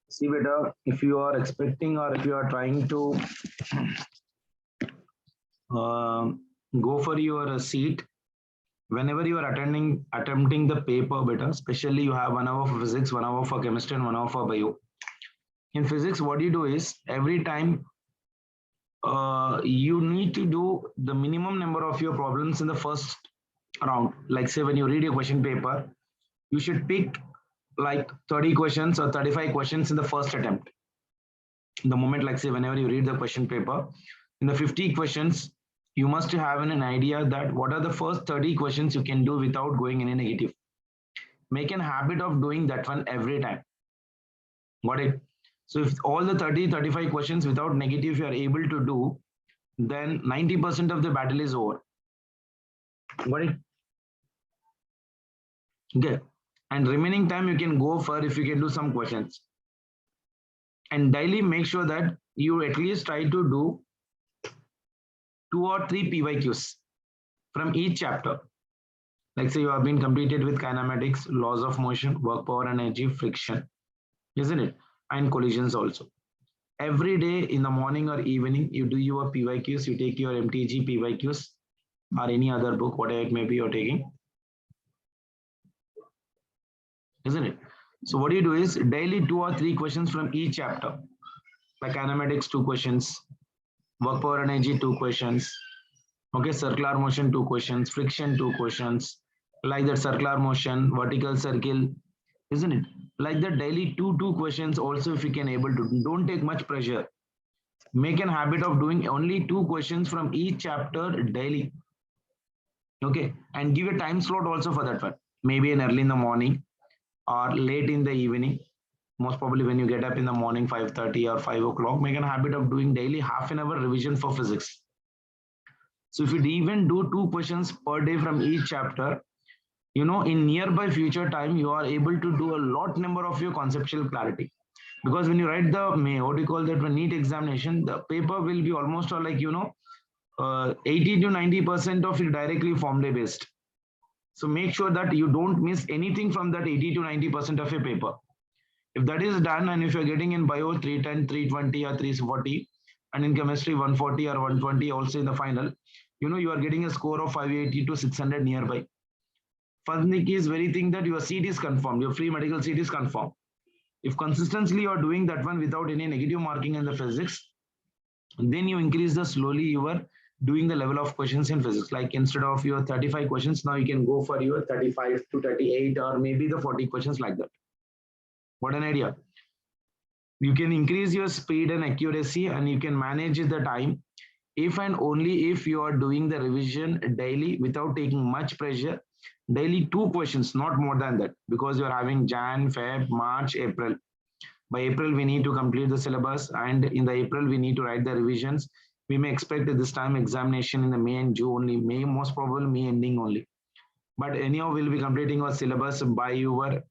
See beta, if you are expecting or if you are trying to go for your seat, whenever you are attempting the paper beta, especially you have 1 hour for physics, 1 hour for chemistry, and 1 hour for bio. In physics, what you do is every time you need to do the minimum number of your problems in the first round. Like say when you read a question paper, you should pick like 30 questions or 35 questions in the first attempt. The moment, like say whenever you read the question paper, in the 50 questions, you must have an idea that what are the first 30 questions you can do without going in a negative. Make an habit of doing that one every time. Got it? So if all the 35 questions without negative you are able to do, then 90% of the battle is over. Got it? Okay. And remaining time you can go for if you can do some questions. And daily make sure that you at least try to do 2 or 3 PYQs from each chapter. Like say you have been completed with kinematics, laws of motion, work, power, energy, friction, isn't it? And collisions also. Every day in the morning or evening, you do your PYQs, you take your MTG PYQs or any other book, whatever it may be you're taking, isn't it? So what you do is daily 2 or 3 questions from each chapter, like kinematics 2 questions, work, power, energy 2 questions, okay, circular motion 2 questions, friction 2 questions, like that circular motion, vertical circle, isn't it? Like that daily 2 questions also if you can able to, don't take much pressure. Make an habit of doing only 2 questions from each chapter daily. Okay, and give a time slot also for that one. Maybe in early in the morning or late in the evening. Most probably when you get up in the morning 5:30 or 5 o'clock, make a habit of doing daily half an hour revision for physics. So if you even do 2 questions per day from each chapter, you know, in nearby future time, you are able to do a lot number of your conceptual clarity. Because when you write the, what do you call that, one NEET examination, the paper will be almost like, you know, 80 to 90% of it directly formula based. So make sure that you don't miss anything from that 80 to 90% of your paper. If that is done, and if you're getting in bio 310, 320 or 340, and in chemistry 140 or 120 also in the final, you know, you are getting a score of 580 to 600 nearby. First thing is very thing that your seat is confirmed, your free medical seat is confirmed. If consistently you are doing that one without any negative marking in the physics, then you increase the slowly you are doing the level of questions in physics. Like instead of your 35 questions, now you can go for your 35 to 38 or maybe the 40 questions like that. What an idea. You can increase your speed and accuracy and you can manage the time if and only if you are doing the revision daily without taking much pressure. Daily 2 questions, not more than that, because you're having Jan, Feb, March, April. By April, we need to complete the syllabus, and in the April, we need to write the revisions. We may expect this time examination in the May and June only, May most probably May ending only. But anyhow, we'll be completing our syllabus by your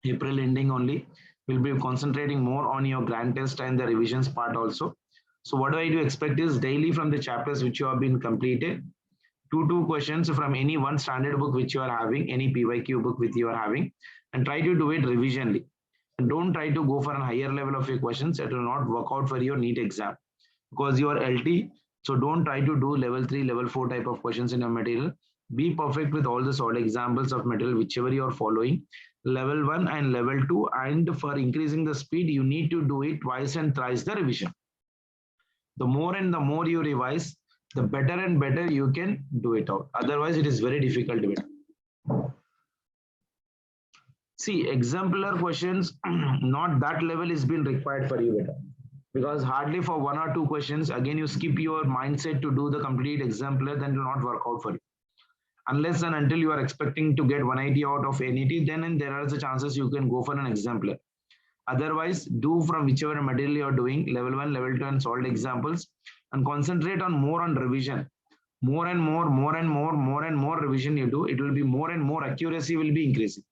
April ending only. We'll be concentrating more on your grand test and the revisions part also. So what I do expect is daily from the chapters which you have been completed, 2 questions from any one standard book which you are having, any PYQ book which you are having, and try to do it revisionally. And don't try to go for a higher level of your questions. It will not work out for your NEET exam because you are LT. So don't try to do level 3, level 4 type of questions in your material. Be perfect with all the solid examples of material whichever you are following. Level 1 and level 2, and for increasing the speed, you need to do it twice and thrice the revision. The more and the more you revise, the better and better you can do it out. Otherwise, it is very difficult to do. See, exemplar questions, not that level is been required for you, because hardly for 1 or 2 questions, again, you skip your mindset to do the complete exemplar, then it will not work out for you. Unless and until you are expecting to get 180 out of NET, then there are the chances you can go for an exemplar. Otherwise, do from whichever material you are doing, level 1, level 2 and solid examples, and concentrate on more on revision. More and more revision you do, it will be more and more accuracy will be increasing.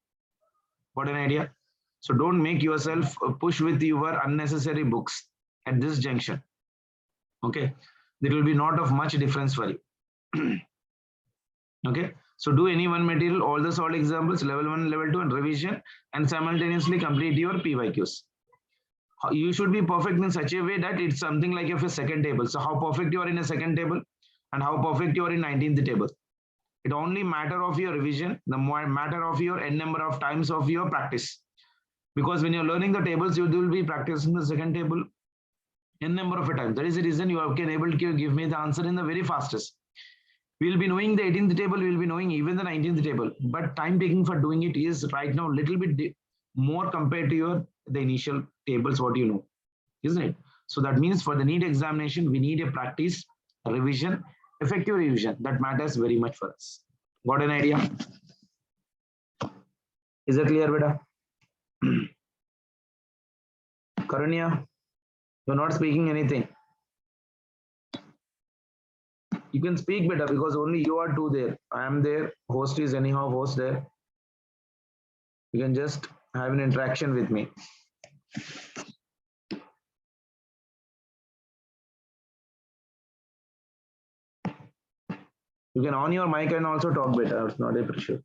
What an idea. So don't make yourself push with your unnecessary books at this junction. Okay, there will be not of much difference for you. Okay, So do any one material, all the solid examples, level 1, level 2 and revision, and simultaneously complete your PYQs. You should be perfect in such a way that it's something like a second table. So how perfect you are in a second table and how perfect you are in 19th table. It only matter of your revision, the matter of your n number of times of your practice. Because when you're learning the tables, you will be practicing the second table n number of a time. That is the reason you can able to give me the answer in the very fastest. We'll be knowing the 18th table, we'll be knowing even the 19th table, but time taking for doing it is right now little bit more compared to your the initial tables what you know, isn't it? So that means for the NEET examination, we need a practice, a revision, effective revision. That matters very much for us. Got an idea? Is it clear, beta? Karanya, you're not speaking anything. You can speak better because only you are two there. I am there. Host is anyhow host there. You can just have an interaction with me. You can on your mic and also talk better. It's not a pressure.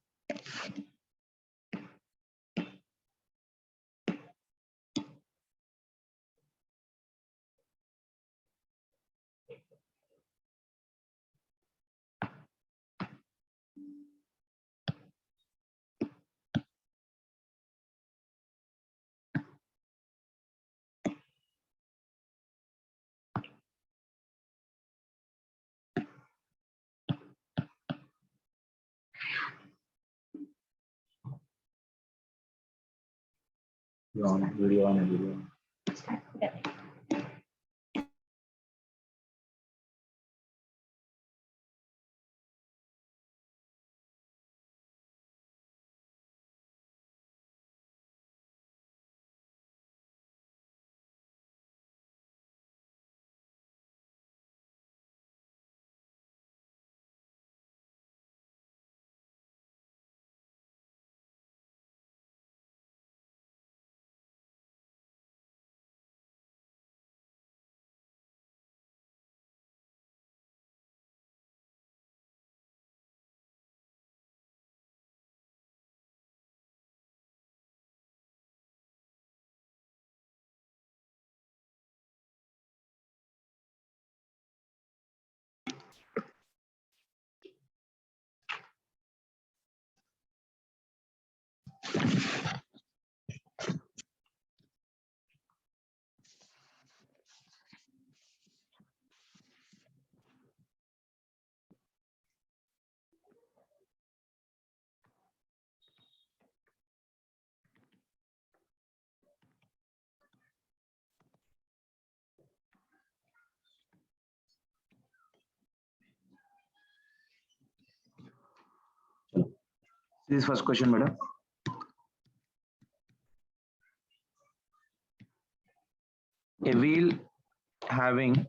Video on. This is first question, madam. A wheel having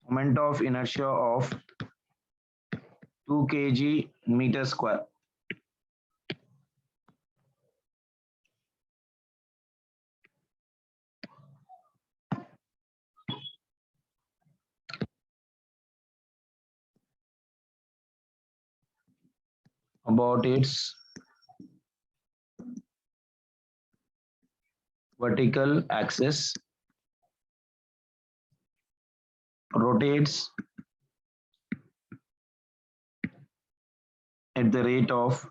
moment of inertia of 2 kg meter square. About its vertical axis rotates at the rate of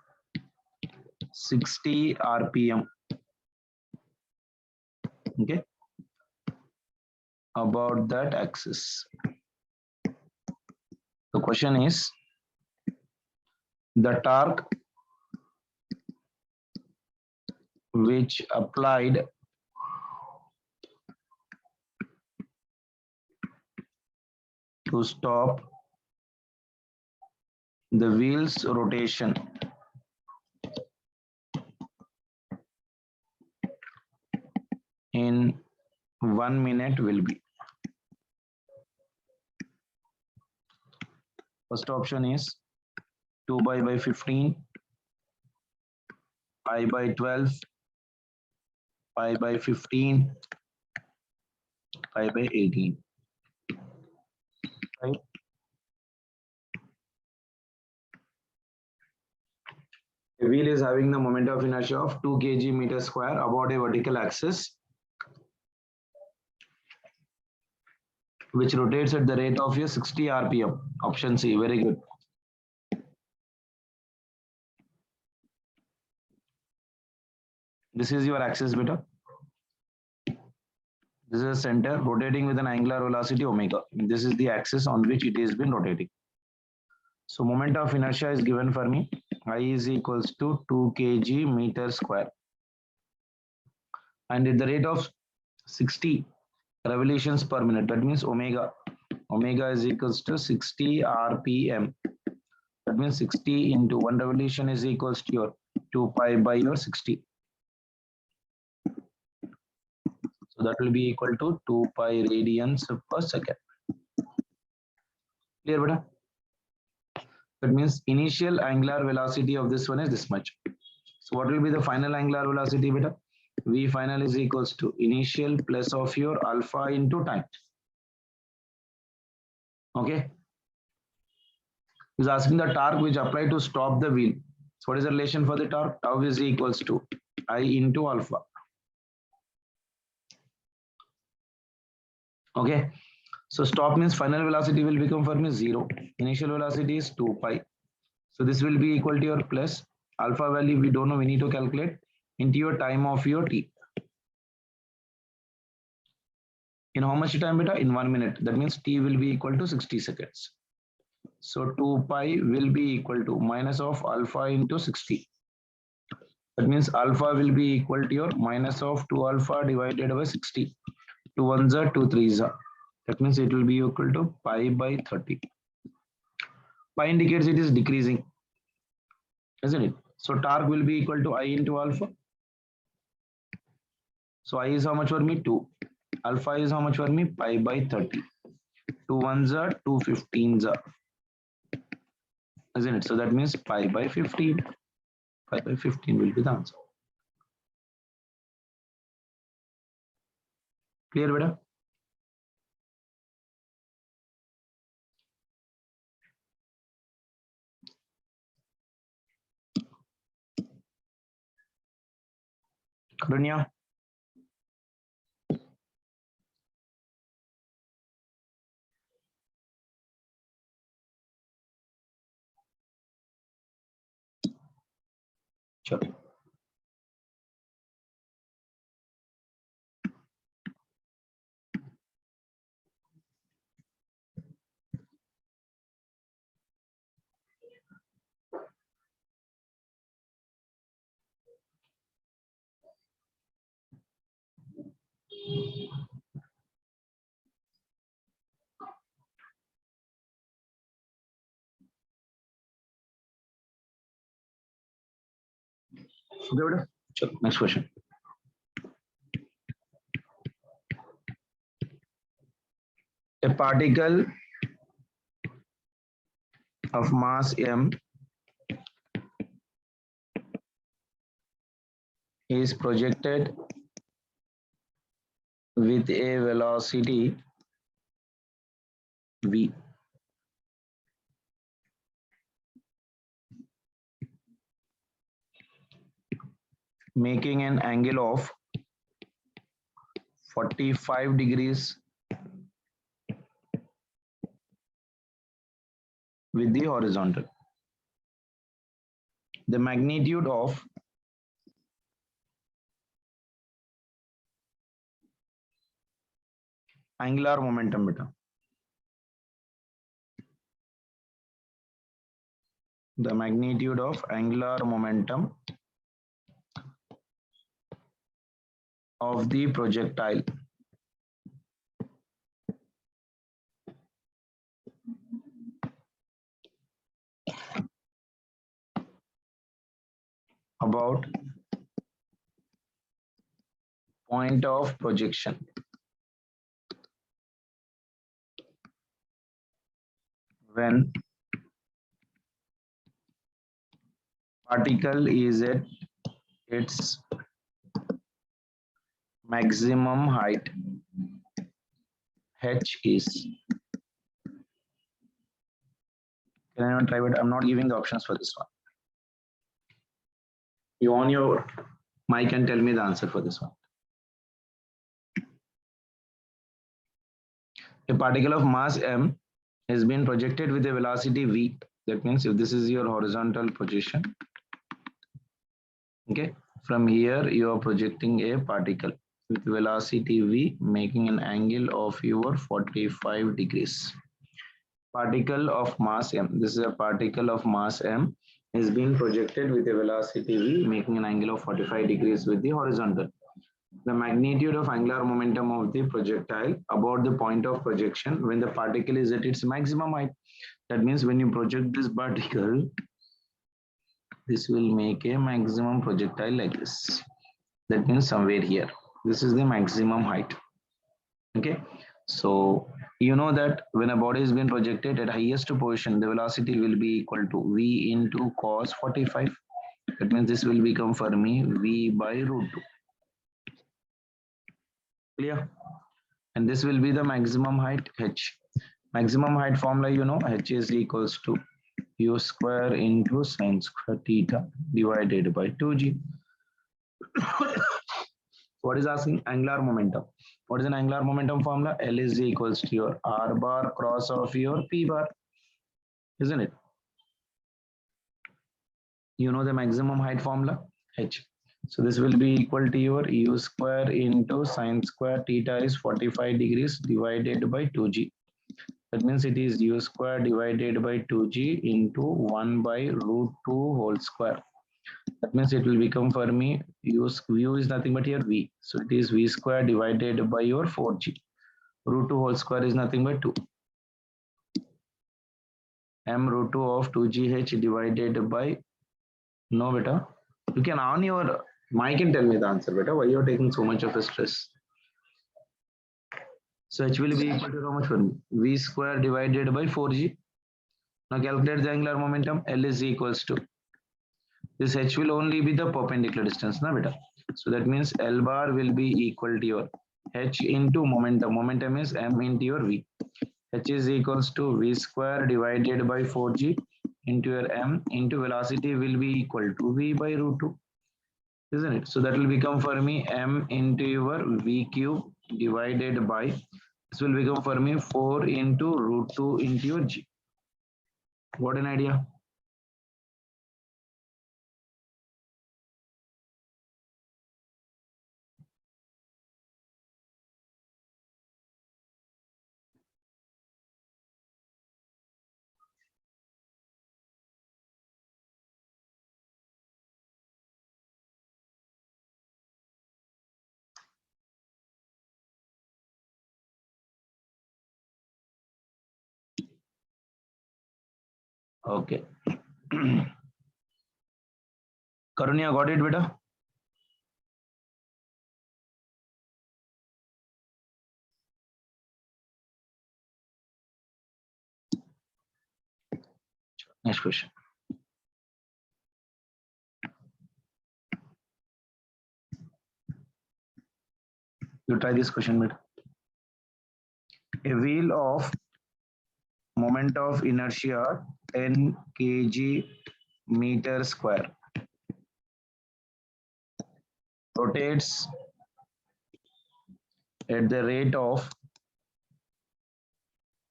60 rpm. Okay, about that axis. The question is the torque which applied to stop the wheel's rotation in 1 minute will be. First option is 2 pi by 15, pi by 12, pi by 15, pi by 18. Right? A wheel is having the moment of inertia of 2 kg meter square about a vertical axis, which rotates at the rate of a 60 rpm. Option C, very good. This is your axis beta. This is a center rotating with an angular velocity omega. This is the axis on which it has been rotating. So moment of inertia is given for me. I is equals to 2 kg meter square. And at the rate of 60 revolutions per minute, that means omega. Omega is equals to 60 rpm. That means 60 into 1 revolution is equals to your 2 pi by your 60. So that will be equal to 2 pi radians per second. Clear, beta? That means initial angular velocity of this one is this much. So what will be the final angular velocity, beta? V final is equals to initial plus of your alpha into time. Okay. Is asking the torque which apply to stop the wheel. So what is the relation for the torque? Tau is equals to I into alpha. Okay. So stop means final velocity will become for me 0. Initial velocity is 2 pi. So this will be equal to your plus alpha value we don't know, we need to calculate into your time of your t. In how much time, beta? In 1 minute. That means t will be equal to 60 seconds. So 2 pi will be equal to minus of alpha into 60. That means alpha will be equal to your minus of 2 alpha divided by 60. 2 ones are 2 threes are. That means it will be equal to pi by 30. Pi indicates it is decreasing, isn't it? So torque will be equal to I into alpha. So I is how much for me? 2. Alpha is how much for me? Pi by 30. 2 ones are 2 15s are. Isn't it? So that means pi by 15. Pi by 15 will be the answer. Clear, beta? Karunya? Sure. Okay, beta? Sure. Next question. A particle of mass m is projected with a velocity v. Making an angle of 45 degrees with the horizontal. The magnitude of angular momentum, beta. The magnitude of angular momentum of the projectile about point of projection when particle is at its maximum height h is. Can anyone try it? I'm not giving the options for this one. You on your mic and tell me the answer for this one. A particle of mass m has been projected with a velocity v. That means if this is your horizontal position, okay, from here you are projecting a particle with velocity v, making an angle of your 45 degrees. Particle of mass m. This is a particle of mass m is being projected with a velocity v, making an angle of 45 degrees with the horizontal. The magnitude of angular momentum of the projectile about the point of projection when the particle is at its maximum height. That means when you project this particle, this will make a maximum projectile like this. That means somewhere here. This is the maximum height. Okay. So you know that when a body is being projected at highest position, the velocity will be equal to v into cos 45. That means this will become for me v by root 2. Clear? And this will be the maximum height h. Maximum height formula, you know, h is equals to u square into sine square theta divided by 2g. What is asking? Angular momentum. What is an angular momentum formula? L is equals to your r bar cross of your p bar, isn't it? You know the maximum height formula, h. So this will be equal to your u square into sine square theta is 45 degrees divided by 2g. That means it is u square divided by 2g into 1 by root 2 whole square. That means it will become for me u is nothing but here v. So it is v square divided by your 4g. Root 2 whole square is nothing but 2. M root 2 of 2gh divided by, no beta. You can on your mic and tell me the answer, beta. Why you are taking so much of a stress? So h will be equal to how much for me? V square divided by 4g. Now calculate the angular momentum. L is equals to, this h will only be the perpendicular distance, na beta. So that means L bar will be equal to your h into momentum. Momentum is m into your v. H is equals to v square divided by 4g into your m into velocity will be equal to v by root 2, isn't it? So that will become for me m into your v cube divided by, this will become for me 4 into root 2 into your g. What an idea? Okay. Karunya, got it, beta? Next question. You try this question, beta. A wheel of moment of inertia 10 kg meter square rotates at the rate of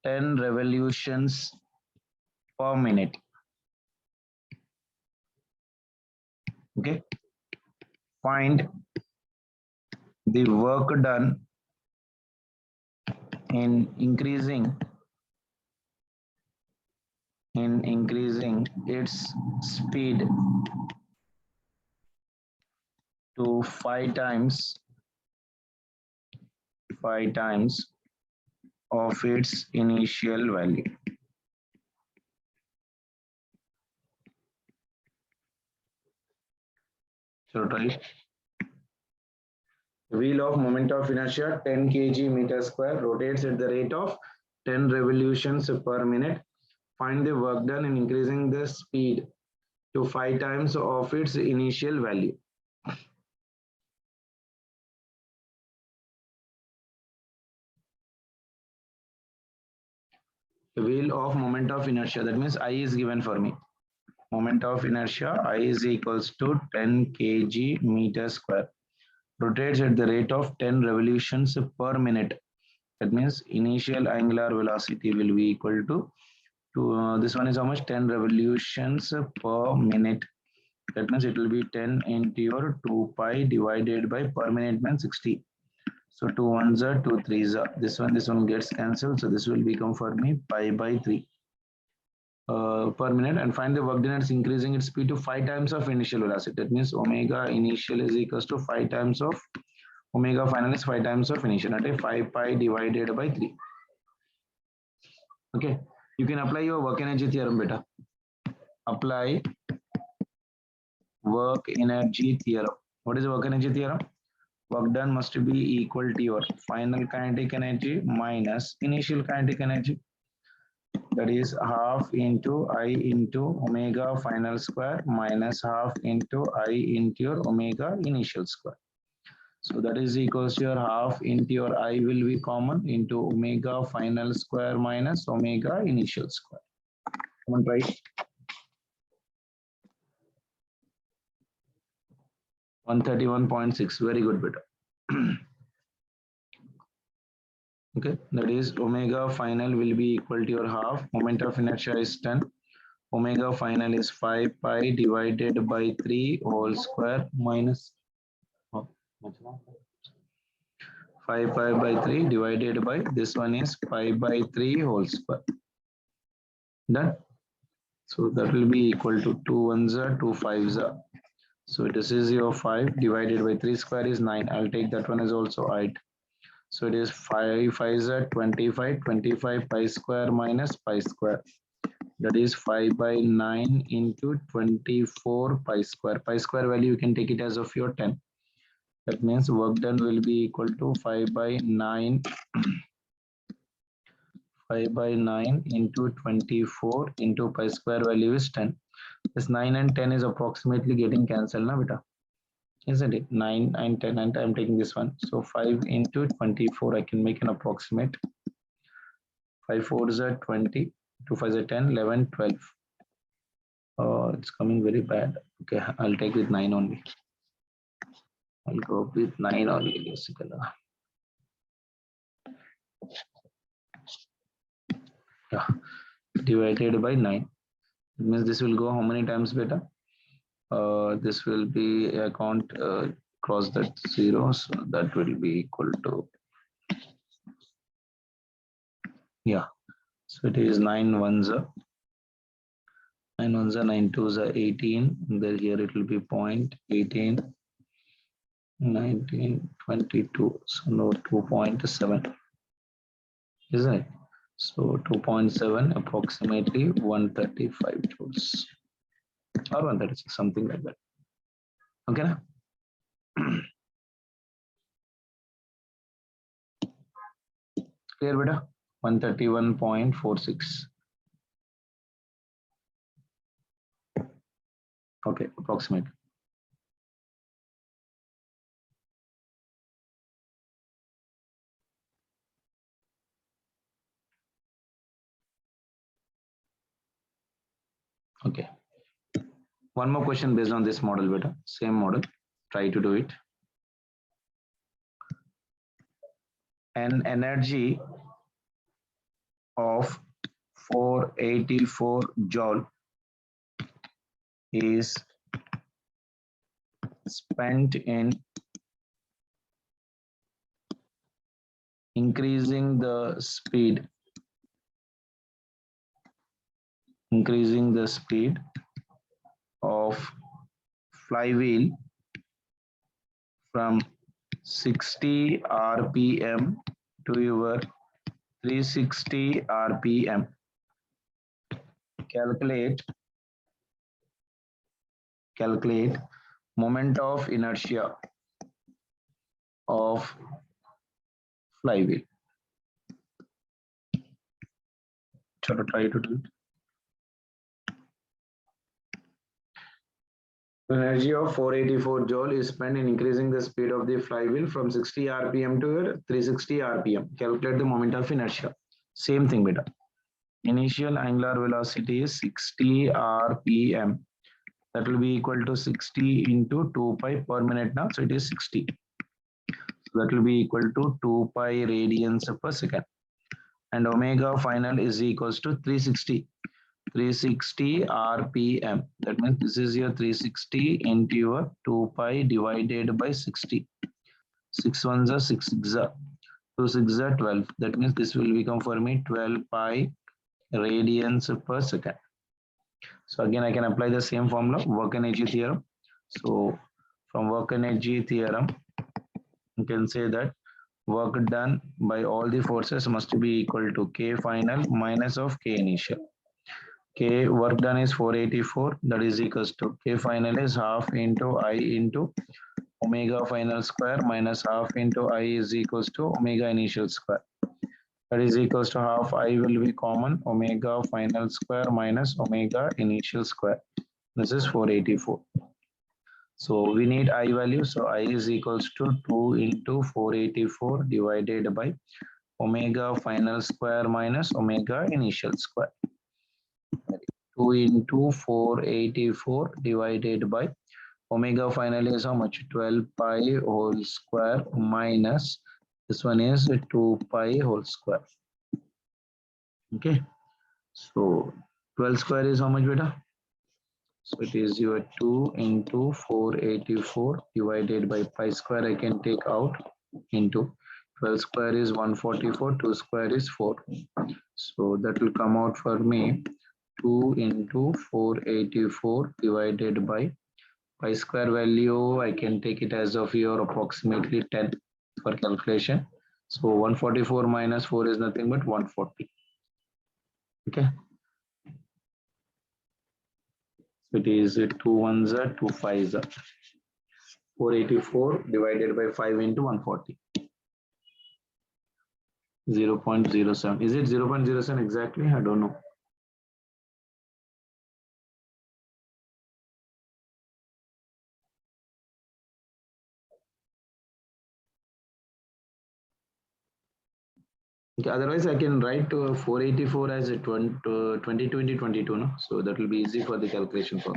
10 revolutions per minute. Okay. Find the work done in increasing its speed to 5 times of its initial value. So try. Wheel of moment of inertia 10 kg meter square rotates at the rate of 10 revolutions per minute. Find the work done in increasing the speed to 5 times of its initial value. The wheel of moment of inertia, that means I is given for me. Moment of inertia I is equals to 10 kg meter square. Rotates at the rate of 10 revolutions per minute. That means initial angular velocity will be equal to this one is how much, 10 revolutions per minute. That means it will be 10 into your 2 pi divided by per minute means 60. So 2 ones are 2 threes are. This one gets cancelled. So this will become for me pi by 3 per minute, and find the work done as increasing its speed to 5 times of initial velocity. That means omega initial is equals to 5 times of omega final is 5 times of initial. At 5 pi divided by 3. Okay, you can apply your work energy theorem, beta. Apply work energy theorem. What is the work energy theorem? Work done must be equal to your final kinetic energy minus initial kinetic energy. That is half into I into omega final square minus half into I into your omega initial square. So that is equals to your half into your I will be common into omega final square minus omega initial square. Come on, right? 131.6. Very good, beta. Okay, that is omega final will be equal to your half. Moment of inertia is 10. Omega final is 5 pi divided by 3 whole square minus 5 pi by 3 divided by this one is pi by 3 whole square. Done. So that will be equal to 2 ones are 2 fives are. So this is your 5 divided by 3 square is 9. I'll take that one as also 8. So it is 5 fives are 25, 25 pi square minus pi square. That is 5 by 9 into 24 pi square. Pi square value you can take it as of your 10. That means work done will be equal to 5 by 9 5 by 9 into 24 into pi square value is 10. This 9 and 10 is approximately getting cancelled now, beta. Isn't it? 9 and 10, and I'm taking this one. So 5 into 24, I can make an approximate. 5 4s are 20, 2 5s are 10, 11, 12. It's coming very bad. Okay, I'll take with 9 only. I'll go with 9 only, basically. Yeah, divided by 9. It means this will go how many times, beta? This will be, I can't cross that 0, so that will be equal to, yeah. So it is 9 ones are 9 ones are 9 twos are 18. Then here it will be 0.18, 19, 22. So no 2.7, isn't it? So 2.7 approximately 135 joules or 136, something like that. Okay. Clear, beta? 131.46. Okay, approximately. Okay. One more question based on this model, beta. Same model. Try to do it. An energy of 484 joule is spent in increasing the speed of flywheel from 60 rpm to your 360 rpm. Calculate moment of inertia of flywheel. Shall I try to do it? The energy of 484 joule is spent in increasing the speed of the flywheel from 60 rpm to 360 rpm. Calculate the moment of inertia. Same thing, beta. Initial angular velocity is 60 rpm. That will be equal to 60 into 2 pi per minute now. So it is 60. So that will be equal to 2 pi radians per second. And omega final is equals to 360 rpm. That means this is your 360 into your 2 pi divided by 60. 6 ones are 6 6 are 2 6 are 12. That means this will become for me 12 pi radians per second. So again, I can apply the same formula, work energy theorem. So from work energy theorem, you can say that work done by all the forces must be equal to K final minus of K initial. K work done is 484, that is equals to K final is half into I into omega final square minus half into I is equals to omega initial square. That is equals to half I will be common, omega final square minus omega initial square. This is 484. So we need I value. So I is equals to 2 into 484 divided by omega final square minus omega initial square. 2 into 484 divided by omega final is how much? 12 pi whole square minus this one is 2 pi whole square. Okay. So 12 square is how much, beta? So it is your 2 into 484 divided by pi square. I can take out into 12 square is 144, 2 square is 4. So that will come out for me 2 into 484 divided by pi square value. I can take it as of your approximately 10 for calculation. So 144 minus 4 is nothing but 140. Okay. So it is 2 ones are 2 fives are 484 divided by 5 into 140. 0.07. Is it 0.07 exactly? I don't know. Okay, otherwise, I can write 484 as a 22 into 22. No? So that will be easy for the calculation for,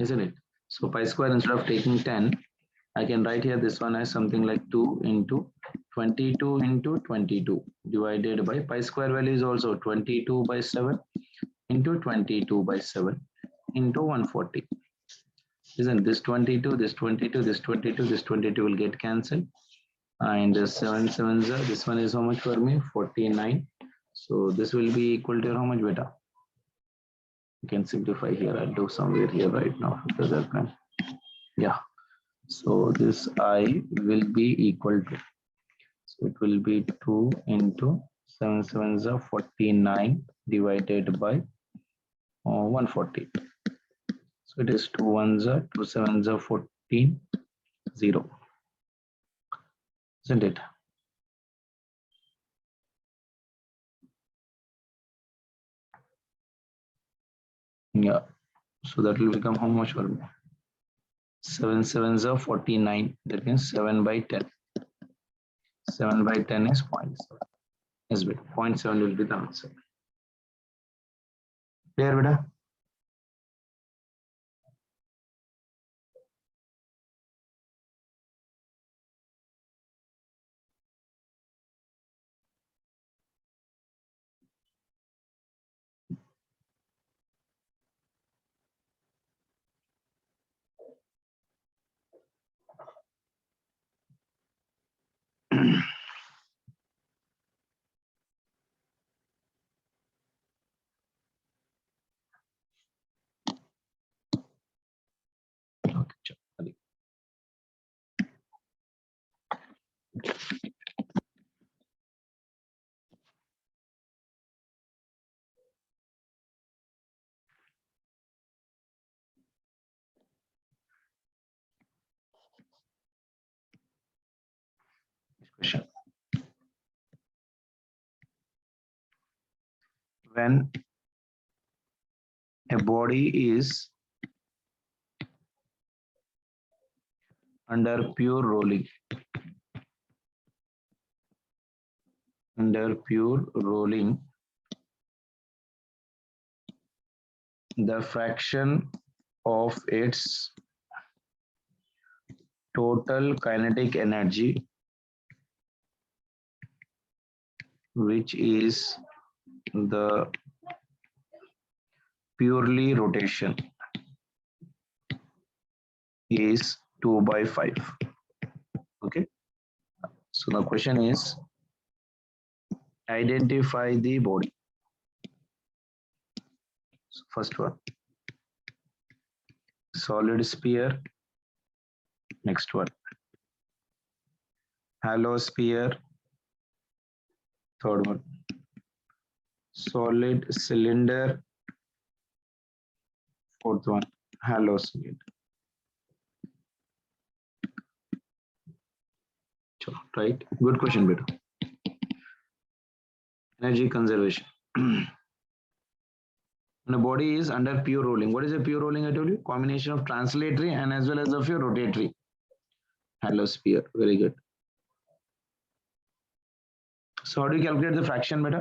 isn't it? So pi square, instead of taking 10, I can write here this one as something like 2 into 22 into 22 divided by pi square value is also 22 by 7 into 22 by 7 into 140. Isn't this 22, this 22, this 22, this 22 will get cancelled. And 7 sevens, this one is how much for me? 49. So this will be equal to how much, beta? You can simplify here. I'll do somewhere here right now. Yeah. So this I will be equal to. So it will be 2 into 7 sevens are 49 divided by 140. So it is 2 ones are 2 sevens are 14, 0. Isn't it? Yeah. So that will become how much for me? 7 sevens are 49. That means 7 by 10. 7 by 10 is 0.7. Yes, beta. 0.7 will be the answer. Clear, beta? Okay. Question. When a body is under pure rolling, under pure rolling, the fraction of its total kinetic energy, which is the purely rotation, is 2/5. Okay, so the question is identify the body. So first one, solid sphere. Next one, hollow sphere. Third one, solid cylinder. Fourth one, hollow cylinder. Right, good question, beta. Energy conservation. When the body is under pure rolling, what is a pure rolling? I told you, combination of translatory and as well as of your rotatory. Hollow sphere, very good. So how do you calculate the fraction, beta?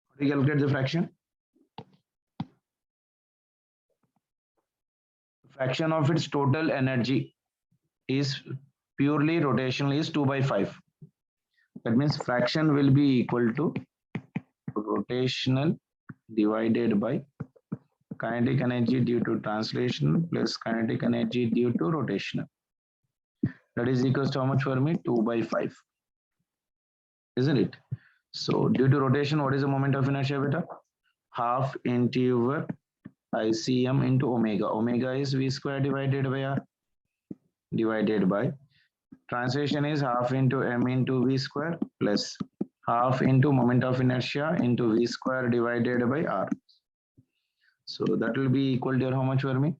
How do you calculate the fraction? Fraction of its total energy is purely rotational is 2/5. That means fraction will be equal to rotational divided by kinetic energy due to translation plus kinetic energy due to rotational. That is equals to how much for me? 2/5. Isn't it? So due to rotation, what is the moment of inertia, beta? Half into your ICM into omega. Omega is v square divided by r divided by translation is half into m into v square plus half into moment of inertia into v square divided by r. So that will be equal to how much for me?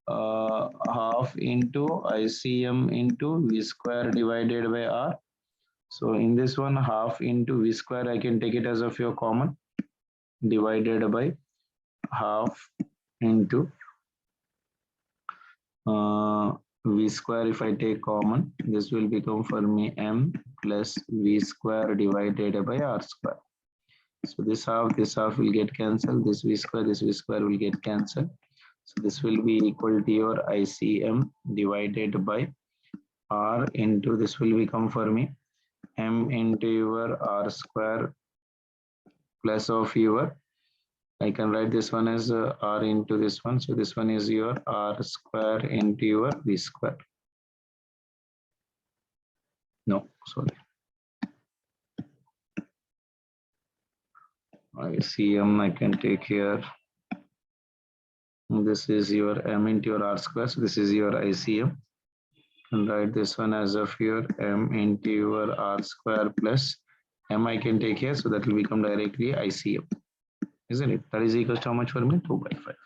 Half into ICM into v square divided by r. So in this one, half into v square, I can take it as of your common divided by half into v square. If I take common, this will become for me m plus v square divided by r square. So this half will get cancelled. This v square will get cancelled. So this will be equal to your ICM divided by r into this will become for me m into your r square plus of your, I can write this one as r into this one. So this one is your r square into your v square. No, sorry. ICM I can take here. This is your m into your r square. So this is your ICM. And write this one as of your m into your r square plus m I can take here. So that will become directly ICM. Isn't it? That is equals to how much for me? 2/5.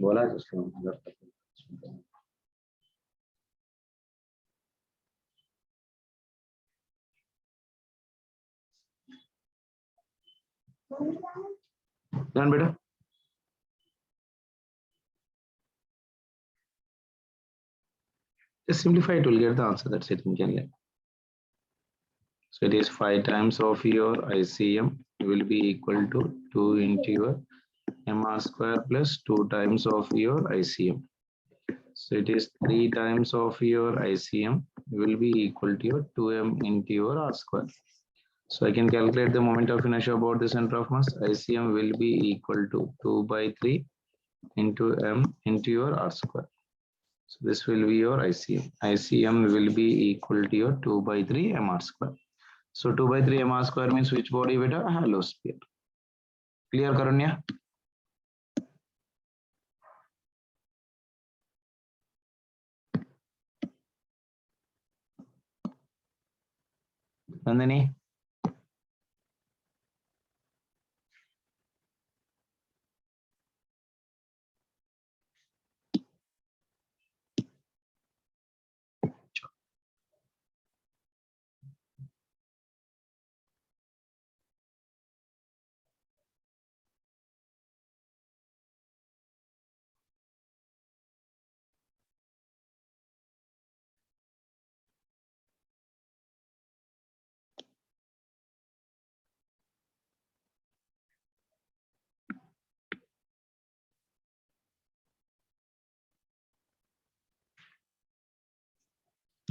बोला done, beta. Just simplify it, will get the answer. That's it. So it is 5 times of your ICM will be equal to 2 into your mr square plus 2 times of your ICM. So it is 3 times of your ICM will be equal to your 2m into your r square. So I can calculate the moment of inertia about the center of mass. ICM will be equal to 2/3 into m into your r square. So this will be your ICM. ICM will be equal to your 2/3 mr square. So 2/3 mr square means which body, beta? Hollow sphere. Clear, Karanya? Nandini?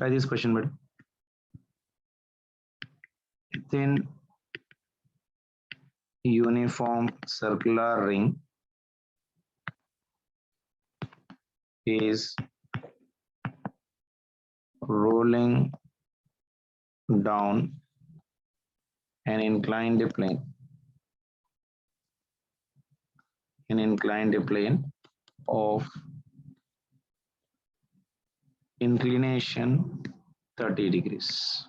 Try this question, but within uniform circular ring is rolling down an inclined plane. An inclined plane of inclination 30 degrees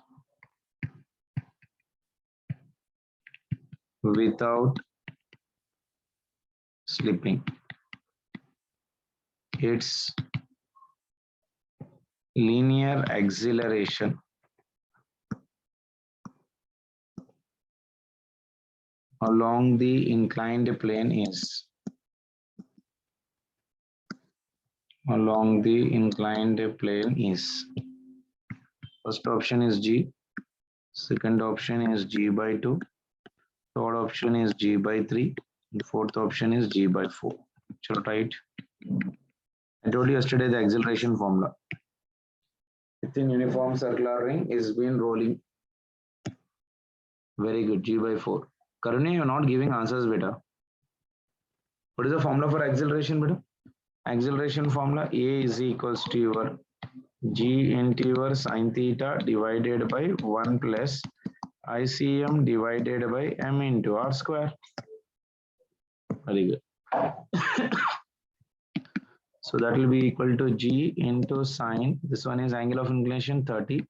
without slipping. Its linear acceleration along the inclined plane is first option is G, second option is G by 2, third option is G by 3, and fourth option is G by 4. So right. I told you yesterday the acceleration formula. Within uniform circular ring is been rolling. Very good, G by 4. Karunya, you're not giving answers, beta. What is the formula for acceleration, beta? Acceleration formula A is equals to your G into your sine theta divided by 1 plus ICM divided by M into R square. Very good. So that will be equal to G into sine. This one is angle of inclination 30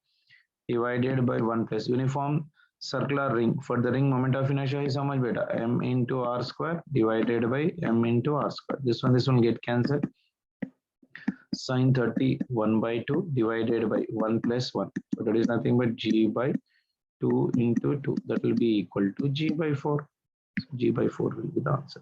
divided by 1 plus uniform circular ring. For the ring, moment of inertia is how much, beta? M into R square divided by M into R square. This one get cancelled. Sine 30 1 by 2 divided by 1 plus 1. So that is nothing but G by 2 into 2. That will be equal to G by 4. So G by 4 will be the answer.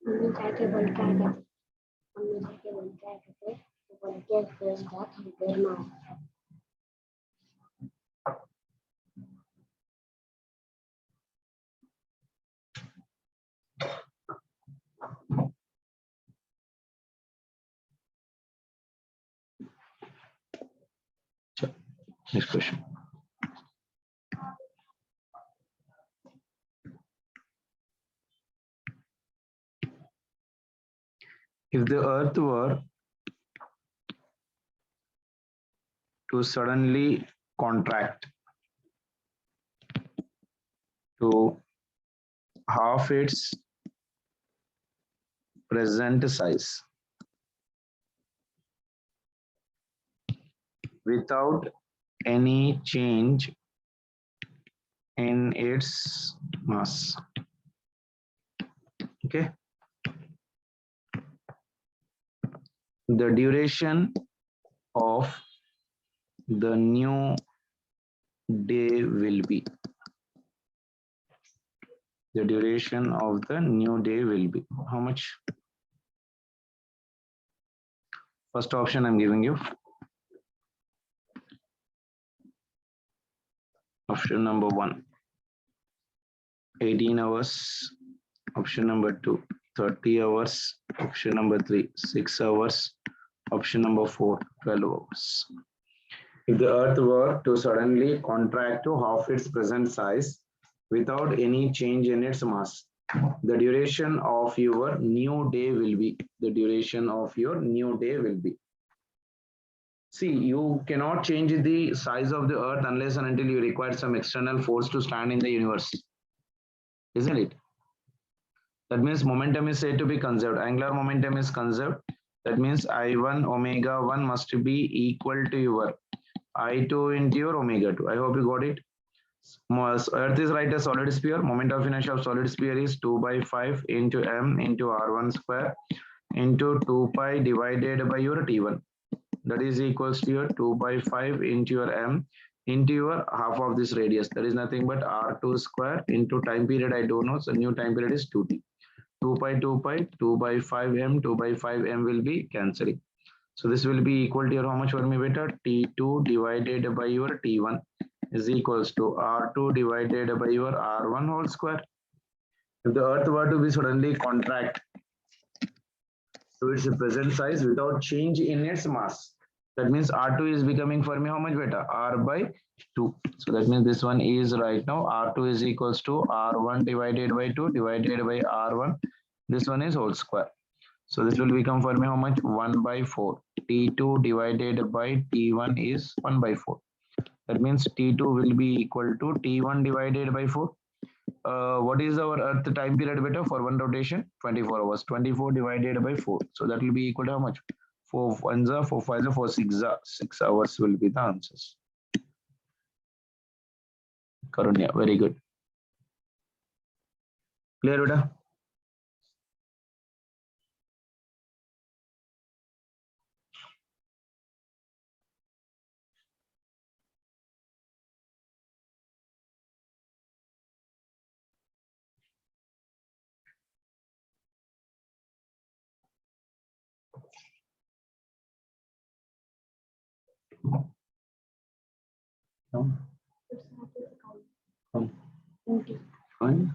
Mummy जाके बोल क्या कहते mummy जाके बोल क्या कहते तो बोल के फेस दैट हम देर मार Next question. If the earth were to suddenly contract to half its present size without any change in its mass. Okay. The duration of the new day will be. The duration of the new day will be how much? First option I'm giving you. Option number 1, 18 hours. Option number 2, 30 hours. Option number 3, 6 hours. Option number 4, 12 hours. If the earth were to suddenly contract to half its present size without any change in its mass, The duration of your new day will be. The duration of your new day will be. See, you cannot change the size of the earth unless and until you require some external force to stand in the universe, isn't it? That means momentum is said to be conserved. Angular momentum is conserved. That means I1 omega 1 must be equal to your I2 into your omega 2. I hope you got it. Earth is like a solid sphere. Moment of inertia of solid sphere is 2 by 5 into m into r1 square into 2 pi divided by your t1. That is equals to your 2 by 5 into your m into your half of this radius. That is nothing but r2 square into time period I don't know. So new time period is 2t. 2 pi 2 pi 2 by 5m 2 by 5m will be cancelling. So this will be equal to your how much for me beta t2 divided by your t1 is equals to r2 divided by your r1 whole square. If the earth were to be suddenly contract to its present size without change in its mass, that means r2 is becoming for me how much beta r by 2. So that means this one is right now r2 is equals to r1 divided by 2 divided by r1. This one is whole square. So this will become for me how much 1 by 4. T2 divided by T1 is 1 by 4. That means T2 will be equal to T1 divided by 4. What is our earth time period beta for one rotation? 24 hours. 24 divided by 4. So that will be equal to how much? 4 ones are 4 5 are 4 6 are 6 hours will be the answers. Karunya, very good. Clear beta? No. Fine.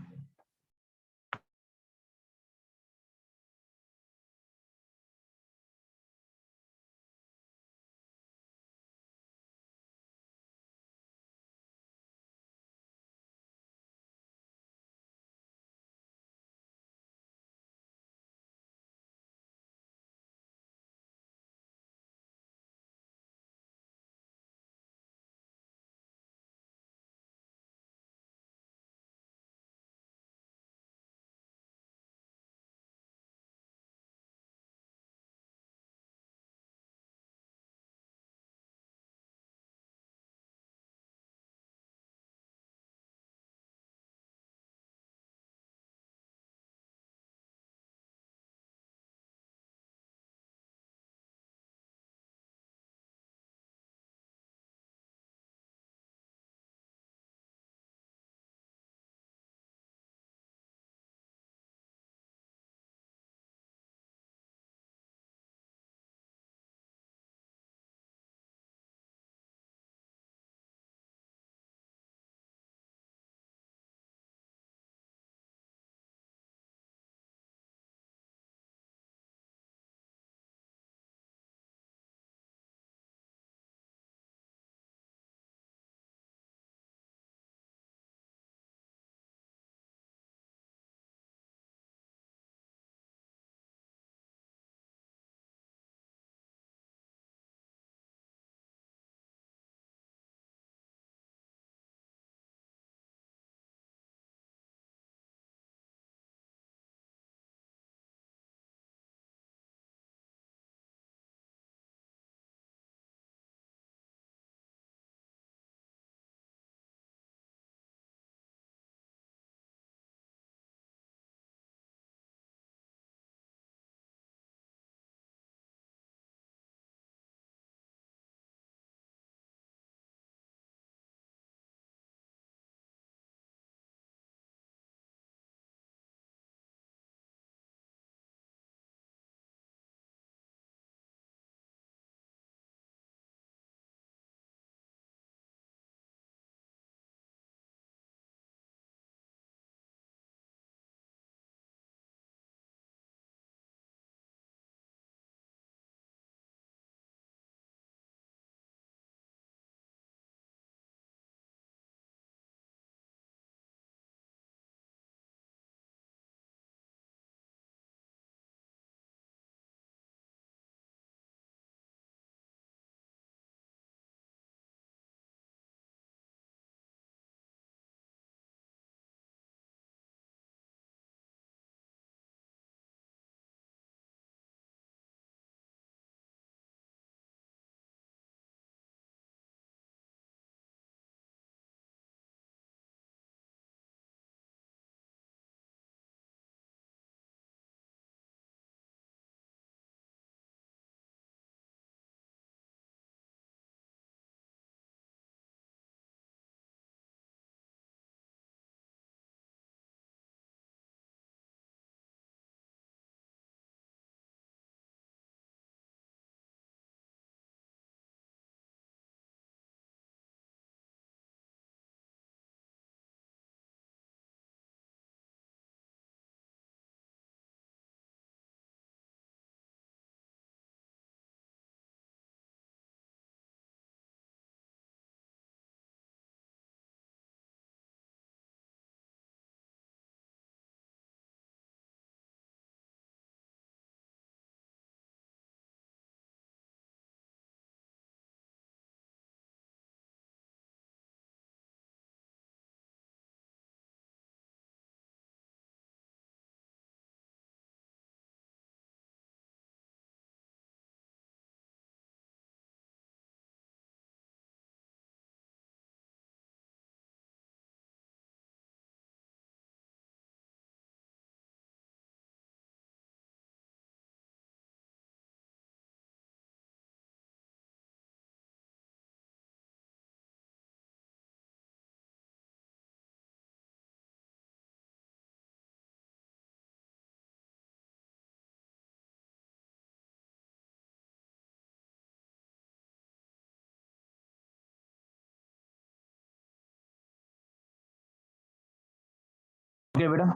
Okay beta.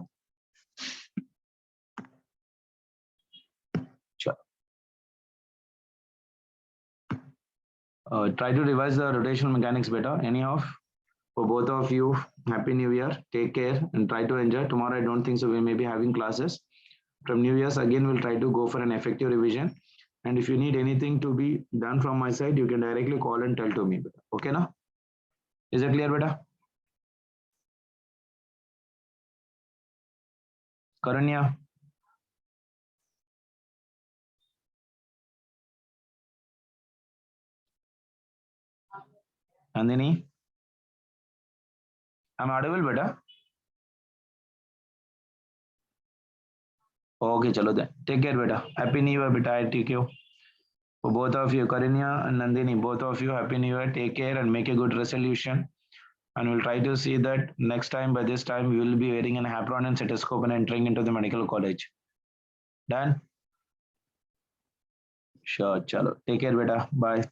Sure. Try to revise the rotational mechanics better. Anyhow, for both of you, happy new year, take care and try to enjoy. Tomorrow I don't think so we may be having classes. From New Year's again we'll try to go for an effective revision, and if you need anything to be done from my side you can directly call and tell to me. Okay na? Is it clear beta? Karanya, Nandini, I'm audible beta? Okay, chalo then. Take care beta. Happy New Year beta. I take you. For both of you, Karanya and Nandini, both of you, happy New Year. Take care and make a good resolution. And we'll try to see that next time by this time we will be wearing an apron and stethoscope and entering into the medical college. Done? Sure, chalo. Take care beta. Bye.